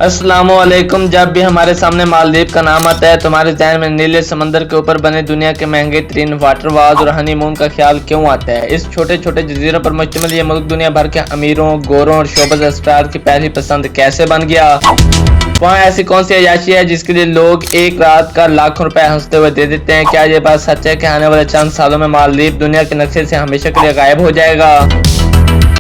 अस्सलाम वालेकुम। जब भी हमारे सामने मालदीव का नाम आता है तो हमारे ज़हन में नीले समंदर के ऊपर बने दुनिया के महंगे तरीन वाटर वाज और हनीमून का ख्याल क्यों आता है। इस छोटे छोटे जजीरों पर मुश्तमिल ये मुल्क दुनिया भर के अमीरों, गोरों और शोबज स्टार की पहली पसंद कैसे बन गया। वहाँ ऐसी कौन सी अयाशी है जिसके लिए लोग एक रात का लाखों रुपए हंसते हुए दे देते हैं। क्या ये बात सच है कि आने वाले चंद सालों में मालदीव दुनिया के नक्शे से हमेशा के लिए गायब हो जाएगा।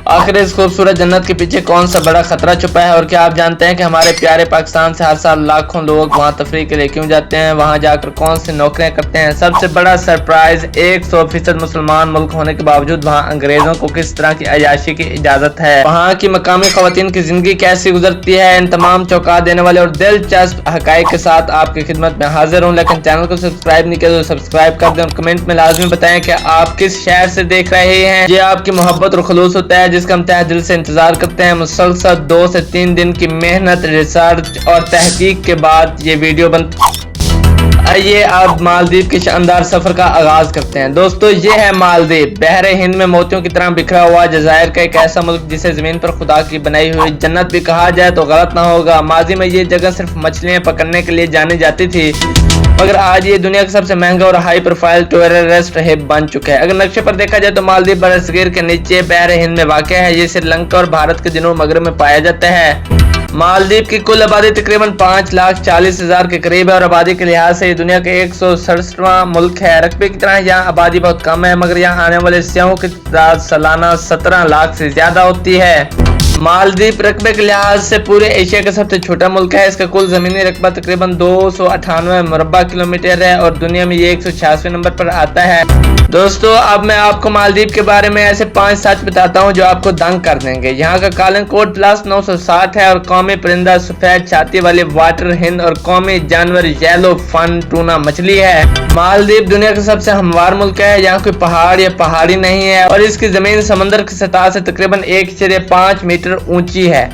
आखिर इस खूबसूरत जन्नत के पीछे कौन सा बड़ा खतरा छुपा है और क्या आप जानते हैं कि हमारे प्यारे पाकिस्तान से हर साल लाखों लोग वहां तफरीह के लिए क्यों जाते हैं, वहां जाकर कौन सी नौकरियां करते हैं। सबसे बड़ा सरप्राइज 100% मुसलमान मुल्क होने के बावजूद वहां अंग्रेजों को किस तरह की अयाशी की इजाजत है, वहां की मकामी खवातीन की जिंदगी कैसी गुजरती है। इन तमाम चौंका देने वाले और दिलचस्प हकाइक के साथ आपकी खिदमत में हाजिर हूँ। लेकिन चैनल को सब्सक्राइब नहीं किया तो सब्सक्राइब कर दें और कमेंट में लाजमी बताएं कि आप किस शहर से देख रहे हैं। ये आपकी मोहब्बत और खुलूस होता है जिसका हम तहे दिल से इंतजार करते हैं। मुसलसल 2 से 3 दिन की मेहनत, रिसर्च और तहकीक के बाद ये वीडियो बनती। आइए अब मालदीव के शानदार सफर का आगाज करते हैं। दोस्तों, ये है मालदीव, बहरे हिंद में मोतियों की तरह बिखरा हुआ जजायर का एक ऐसा मुल्क जिसे जमीन पर खुदा की बनाई हुई जन्नत भी कहा जाए तो गलत ना होगा। माजी में ये जगह सिर्फ मछलियां पकड़ने के लिए जानी जाती थी, मगर आज ये दुनिया का सबसे महंगा और हाई प्रोफाइल टूरिस्ट हब बन चुका है। अगर नक्शे पर देखा जाए तो मालदीव बरसगीर के नीचे बहरे हिंद में वाक़ है। ये श्रीलंका और भारत के जनूब मगरब में पाया जाता है। मालदीव की कुल आबादी तकरीबन 5,40,000 के करीब है और आबादी के लिहाज से ये दुनिया का 167वां मुल्क है। रकबे की तरह यहाँ आबादी बहुत कम है, मगर यहाँ आने वाले सियाहों की तादाद सालाना 17 लाख से ज्यादा होती है। मालदीव रकबे के लिहाज से पूरे एशिया का सबसे छोटा मुल्क है। इसका कुल जमीनी रकबा तकरीबन 298 मुरब्बा किलोमीटर है और दुनिया में ये 186वें नंबर पर आता है। दोस्तों, अब मैं आपको मालदीव के बारे में ऐसे 5 सच बताता हूँ जो आपको दंग कर देंगे। यहाँ का कालन कोड +960 है और कौमी परिंदा सफेद छाती वाली वाटर हिंद और कौमी जानवर येलो फन टूना मछली है। मालदीव दुनिया का सबसे हमवार मुल्क है। यहाँ कोई पहाड़ या पहाड़ी नहीं है और इसकी जमीन समंदर की सतह से तकरीबन 1.5 मीटर ऊंची है।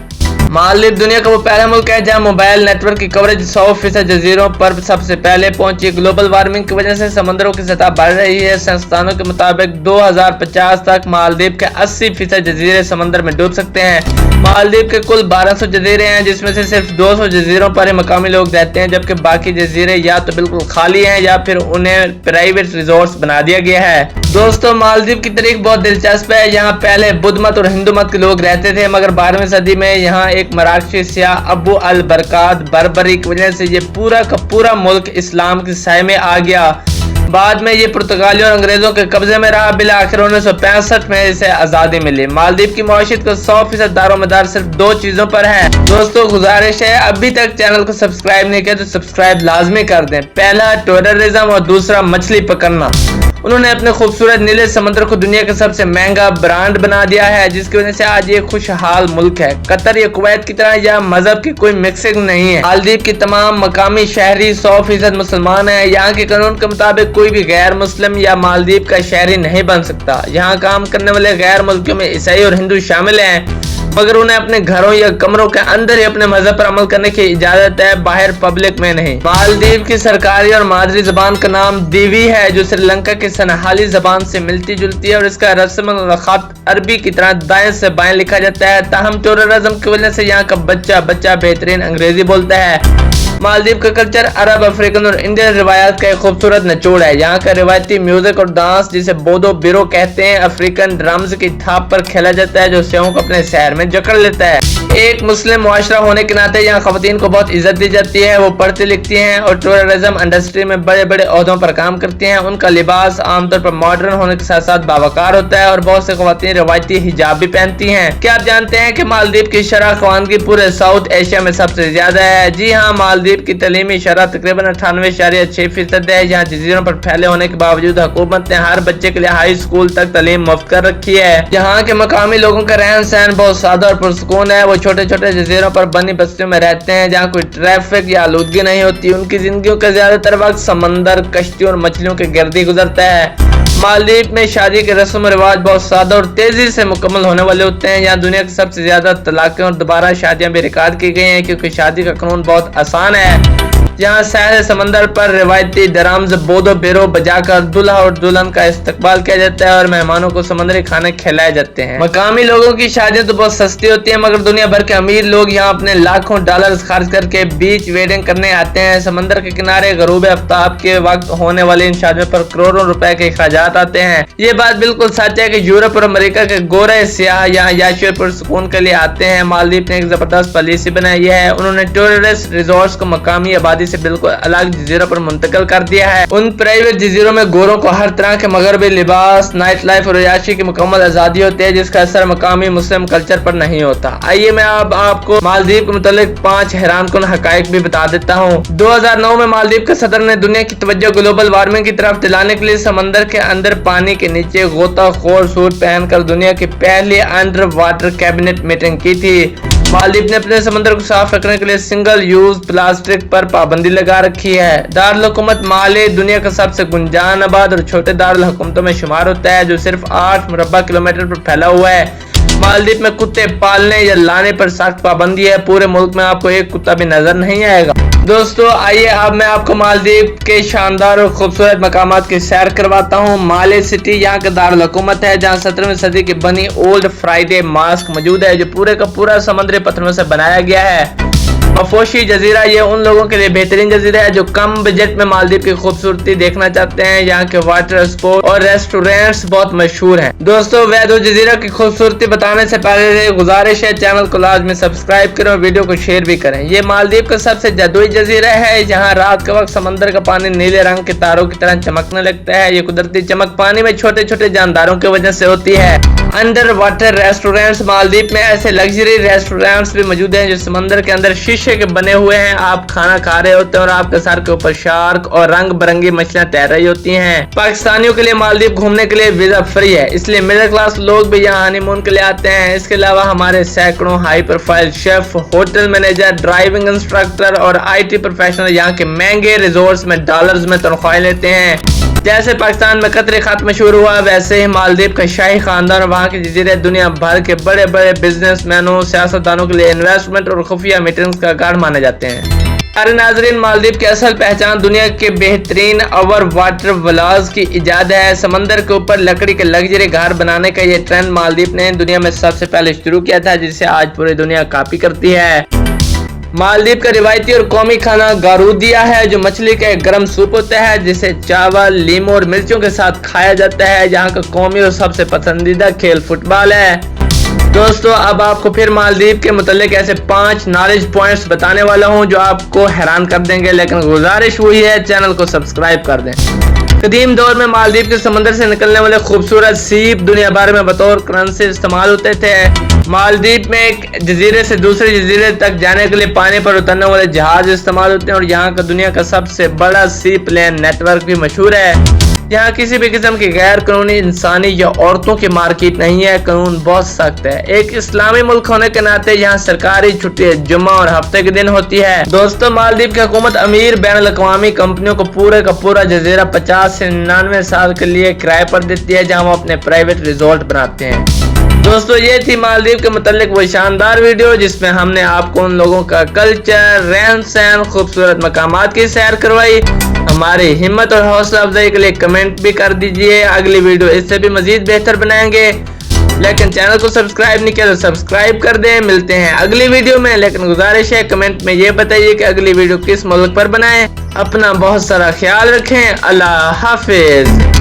मालदीव दुनिया का वो पहला मुल्क है जहां मोबाइल नेटवर्क की कवरेज 100% जजीरों पर सबसे पहले पहुंची। ग्लोबल वार्मिंग की वजह से समंदरों की सतह बढ़ रही है। संस्थानों के मुताबिक 2050 तक मालदीव के 80% जजीरे समंदर में डूब सकते हैं। मालदीव के कुल 1200 जजीरे हैं जिसमें से सिर्फ 200 जजीरों पर ही मकामी लोग रहते हैं, जबकि बाकी जजीरे या तो बिल्कुल खाली हैं या फिर उन्हें प्राइवेट रिजॉर्ट्स बना दिया गया है। दोस्तों, मालदीव की तारीख बहुत दिलचस्प है। यहाँ पहले बुद्ध मत और हिंदू मत के लोग रहते थे, मगर 12वीं सदी में यहाँ एक मराकशी सियाह अबू अल बरकात बर्बरी की वजह से ये पूरा का पूरा मुल्क इस्लाम के साए में आ गया। बाद में ये पुर्तगालियों और अंग्रेजों के कब्जे में रहा। बिला आखिर 1965 में इसे आजादी मिली। मालदीव की मईशत का 100% दारोमदार सिर्फ 2 चीजों पर है। दोस्तों, गुजारिश है अभी तक चैनल को सब्सक्राइब नहीं किया तो सब्सक्राइब लाजमी कर दें। पहला टूरिज्म और दूसरा मछली पकड़ना। उन्होंने अपने खूबसूरत नीले समंदर को दुनिया का सबसे महंगा ब्रांड बना दिया है, जिसकी वजह से आज ये खुशहाल मुल्क है। कतर या कुवैत की तरह या मजहब की कोई मिक्सिंग नहीं है। मालदीव के तमाम मकामी शहरी 100% मुसलमान है। यहाँ के कानून के मुताबिक कोई भी गैर मुस्लिम या मालदीव का शहरी नहीं बन सकता। यहाँ काम करने वाले गैर मुल्कियों में ईसाई और हिंदू शामिल हैं, मगर उन्हें अपने घरों या कमरों के अंदर ही अपने मजहब पर अमल करने की इजाजत है, बाहर पब्लिक में नहीं। मालदीव की सरकारी और मादरी जबान का नाम दीवी है, जो श्रीलंका की सनहाली जबान से मिलती जुलती है और इसका रस्म खत अरबी की तरह दाएं से बाएं लिखा जाता है। ताहम टूरिज्म की वजह से यहाँ का बच्चा बेहतरीन अंग्रेजी बोलता है। मालदीव का कल्चर अरब, अफ्रीकन और इंडियन रिवायात का एक खूबसूरत निचोड़ है। यहाँ का रिवायती म्यूजिक और डांस, जिसे बोदो बिरो कहते हैं, अफ्रीकन ड्रम्स की थाप पर खेला जाता है, जो सियाहों को अपने शहर में जकड़ लेता है। एक मुस्लिम मुआशरा होने के नाते यहाँ खवातीन को बहुत इज्जत दी जाती है। वो पढ़ती लिखती हैं और टूरिज्म इंडस्ट्री में बड़े बड़े ओहदों पर काम करती हैं। उनका लिबास आमतौर पर मॉडर्न होने के साथ साथ बावकार होता है और बहुत से खवातीन रिवायती हिजाब भी पहनती हैं। क्या आप जानते हैं कि मालदीव की शरह ख्वानगी पूरे साउथ एशिया में सबसे ज्यादा है? जी हाँ, मालदीव की तलीमी शरह तकरीबन 98.6% है। यहाँ जजीरों पर फैले होने के बावजूद हुकूमत ने हर बच्चे के लिए हाई स्कूल तक तालीम मुफ्त कर रखी है। यहाँ के मकामी लोगों का रहन सहन बहुत सादा और पुरसुकून है। वो छोटे छोटे जजीरों पर बनी बस्तियों में रहते हैं जहाँ कोई ट्रैफिक या आलूदगी नहीं होती। उनकी जिंदगियों का ज्यादातर वक्त समंदर, कश्तियों और मछलियों के गिर्द गुजरता है। मालदीव में शादी के रस्म रिवाज बहुत सादा और तेजी से मुकम्मल होने वाले होते हैं। यहाँ दुनिया की सबसे ज्यादा तलाकें और दोबारा शादियां भी रिकॉर्ड की गई हैं, क्योंकि शादी का कानून बहुत आसान है। जहाँ सैर समंदर पर रिवायती ड्रम्स बोदो बेरो बजाकर दूल्हा और दुल्हन का इस्तकबाल किया जाता है और मेहमानों को समुद्री खाने खिलाए जाते हैं। मकामी लोगों की शादियां तो बहुत सस्ती होती है, मगर दुनिया भर के अमीर लोग यहाँ अपने लाखों डॉलर खर्च करके बीच वेडिंग करने आते हैं। समंदर के किनारे गरूब आफ्ताब के वक्त होने वाली इन शादियों पर करोड़ों रुपए के अखराजात आते हैं। ये बात बिल्कुल सच है कि यूरोप और अमेरिका के गोरे सियाह यहाँ याशियों पर सुकून के लिए आते हैं। मालदीव ने एक जबरदस्त पॉलिसी बनाई है। उन्होंने टूरिस्ट रिजॉर्ट्स को मकामी आबादी से बिल्कुल अलग जजीरों पर मुंतकिल कर दिया है। उन प्राइवेट जजीरों में गोरों को हर तरह के मगरबी लिबास, नाइट लाइफ और याशी की मुकम्मल आजादी होती है, जिसका असर मकामी मुस्लिम कल्चर पर नहीं होता। आइए मैं अब आपको मालदीव के मुतालिक 5 हैरानकुन हकाइक भी बता देता हूँ। 2009 में मालदीव के सदर ने दुनिया की तवज्जो ग्लोबल वार्मिंग की तरफ दिलाने के लिए समंदर के अंदर पानी के नीचे गोताखोर सूट पहनकर दुनिया की पहली अंडर वाटर कैबिनेट मीटिंग की थी। मालदीव ने अपने समंदर को साफ रखने के लिए सिंगल यूज प्लास्टिक पर पाबंदी लगा रखी है। दारुल हुकूमत माले दुनिया का सबसे गुंजान आबाद और छोटे दारुल हुकूमतों में शुमार होता है, जो सिर्फ 8 मुरब्बा किलोमीटर पर फैला हुआ है। मालदीव में कुत्ते पालने या लाने पर सख्त पाबंदी है। पूरे मुल्क में आपको एक कुत्ता भी नजर नहीं आएगा। दोस्तों आइए अब मैं आपको मालदीव के शानदार और खूबसूरत मकामात की सैर करवाता हूँ। माले सिटी यहाँ का दारुल हुकूमत है, जहाँ 17वीं सदी की बनी ओल्ड फ्राइडे मास्क मौजूद है, जो पूरे का पूरा समुद्री पत्थरों से बनाया गया है। मफोशी जजीरा ये उन लोगों के लिए बेहतरीन जजीरा है जो कम बजट में मालदीव की खूबसूरती देखना चाहते हैं। यहाँ के वाटर स्पोर्ट और रेस्टोरेंट्स बहुत मशहूर हैं। दोस्तों वैदो जजीरा की खूबसूरती बताने से पहले गुजारिश है चैनल को लाजमी सब्सक्राइब करें और वीडियो को शेयर भी करें। ये मालदीव का सबसे जादुई जजीरा है। यहाँ रात के वक्त समंदर का पानी नीले रंग के तारों की तरह चमकने लगता है। ये कुदरती चमक पानी में छोटे छोटे जानदारों की वजह से होती है। अंडर वाटर रेस्टोरेंट्स मालदीव में ऐसे लग्जरी रेस्टोरेंट्स भी मौजूद हैं जो समंदर के अंदर शीशे के बने हुए हैं। आप खाना खा रहे होते हैं और आपके सर के ऊपर शार्क और रंग बिरंगी मछलियां तैर रही होती हैं। पाकिस्तानियों के लिए मालदीव घूमने के लिए वीजा फ्री है, इसलिए मिडिल क्लास लोग भी यहाँ हनीमून के लिए आते हैं। इसके अलावा हमारे सैकड़ों high profile chef, hotel manager, driving instructor और IT प्रोफेशनल यहाँ के महंगे रिजॉर्ट्स में डॉलर्स में तनख्वाह लेते हैं। जैसे पाकिस्तान में कतरे खत मशहूर हुआ, वैसे ही मालदीव का शाही खानदान और वहाँ के जजीरे दुनिया भर के बड़े बड़े बिजनेसमैनों, सियासतदानों के लिए इन्वेस्टमेंट और खुफिया मीटिंग्स का गढ़ माने जाते हैं। सारे नाजरीन, मालदीव की असल पहचान दुनिया के बेहतरीन ओवर वाटर विलास की इजाद है। समंदर के ऊपर लकड़ी के लग्जरी घर बनाने का ये ट्रेंड मालदीव ने दुनिया में सबसे पहले शुरू किया था, जिसे आज पूरी दुनिया कॉपी करती है। मालदीव का रिवायती और कौमी खाना गारूदिया है, जो मछली का एक गर्म सूप होता है जिसे चावल, लीमू और मिर्चों के साथ खाया जाता है। यहाँ का कौमी और सबसे पसंदीदा खेल फुटबॉल है। दोस्तों अब आपको फिर मालदीव के मुतालिक ऐसे 5 नॉलेज पॉइंट्स बताने वाला हूँ जो आपको हैरान कर देंगे, लेकिन गुजारिश हुई है चैनल को सब्सक्राइब कर दें। कदीम दौर में मालदीव के समंदर से निकलने वाले खूबसूरत सीप दुनिया भर में बतौर करेंसी इस्तेमाल होते थे। मालदीव में एक जजीरे से दूसरे जजीरे तक जाने के लिए पानी पर उतरने वाले जहाज इस्तेमाल होते हैं और यहाँ का दुनिया का सबसे बड़ा सी प्लेन नेटवर्क भी मशहूर है। यहाँ किसी भी किस्म की गैर कानूनी इंसानी या औरतों की मार्केट नहीं है। कानून बहुत सख्त है। एक इस्लामी मुल्क होने के नाते यहाँ सरकारी छुट्टी जुम्मा और हफ्ते के दिन होती है। दोस्तों मालदीव की हुकूमत अमीर बैन अवी कंपनियों को पूरे का पूरा जजीरा 50 से 99 साल के लिए किराए पर देती है, जहाँ वो अपने प्राइवेट रिजॉर्ट बनाते हैं। दोस्तों ये थी मालदीव के मुतालिक वो शानदार वीडियो जिसमें हमने आपको उन लोगों का कल्चर, रहन सहन, खूबसूरत मकामात की सैर करवाई। हमारी हिम्मत और हौसला अफजाई के लिए कमेंट भी कर दीजिए। अगली वीडियो इससे भी मजीद बेहतर बनाएंगे, लेकिन चैनल को सब्सक्राइब नहीं किया तो सब्सक्राइब कर दें। मिलते हैं अगली वीडियो में, लेकिन गुजारिश है कमेंट में ये बताइए कि अगली वीडियो किस मुल्क पर बनाएं। अपना बहुत सारा ख्याल रखें। अल्लाह हाफिज।